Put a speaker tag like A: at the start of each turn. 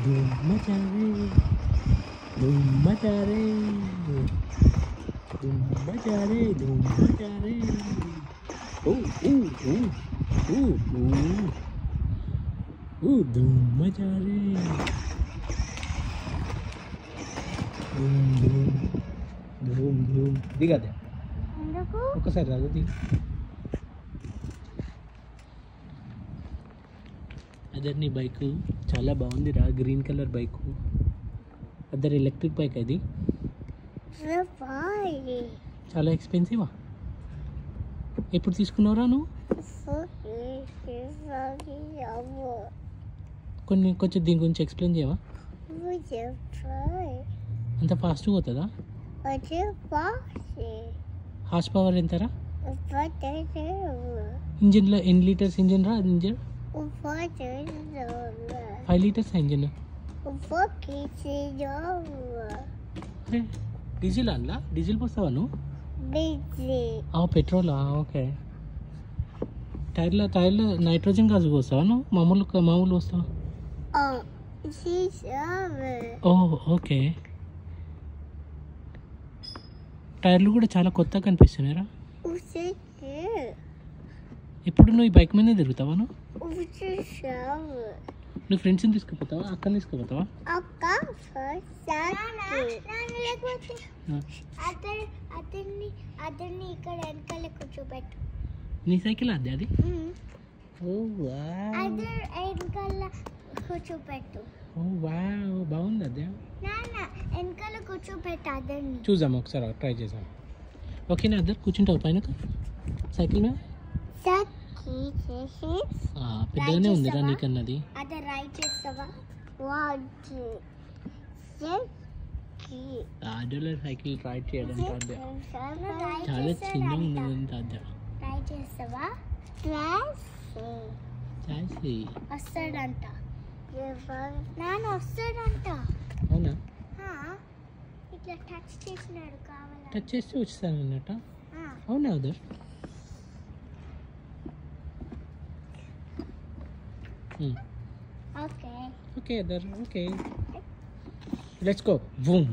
A: धूम मचा रे, धूम मचा रे, धूम मचा रे, धूम मचा रे। ओ ओ ओ ओ ओ धूम मचा रे, धूम धूम धूम धूम దిగా దే ఒకసారి రాదు దిగు అదర్ నీ బైక్ చాలా బాగుంది రా green colour bike other electric bike అది చాలా ఎక్స్పెన్సివా ఎప్పుడు తీసుకున్నావురా నువ్వు కొంచెం దీని గురించి ఎక్స్ప్లెయిన్ చేయవా అంత ఫాస్ట్ పోతుందా హార్స్ పవర్ ఎంతరా ఇంజిన్లో ఎన్ని లీటర్స్ ఇంజిన్ రా ఇంజిన్ 5 లీటర్స్ ఇంజిన్ అరే డీజిల్ అనలా డీజిల్ పోస్తావా నువ్వు పెట్రోలా ఓకే టైర్లో నైట్రోజన్ గాజు పోస్తావా నువ్వు మామూలు పోస్తావా ఓకే టైర్లు కూడా చాలా కొత్తగా కనిపిస్తున్నాయిరా ఇప్పుడు నువ్వు ఈ బైక్ మీదే తిరుగుతావా నువ్వు ఫ్రెండ్స్ని తీసుకుపోతావా అక్కని తీసుకుపోతావా
B: ఇక్కడ వెనకాల కూర్చోబెట్టు
A: నీ సైకిల్ అదే అది
B: వెనకాల కూర్చోబెట్టు
A: బాగుంది అదే
B: వెనకాల కూర్చోబెట్టు అదర్ని
A: చూద్దాం ఒకసారి ట్రై చేద్దాం ఓకేనా అద్దరు కూర్చుంటావు పైన సైకిల్ మీద పెద్దగానే ఉందిరా నీకన్నది
B: అదే రైట్ చేస్తావా
A: ఆడోళ్ళ సైకిల్ రైడ్ చేయడానికి అదే చాలా చిన్నగా ఉన్నదంట అదే
B: రైట్ చేస్తావా వస్తాడంట నాన్న వస్తాడంట
A: అవునా
B: ఇట్లా టచ్ చేసినాడు కావాలా
A: టచ్ చేస్తే వచ్చేస్తాను అన్నట్ట అవునా other okay other okay let's go boom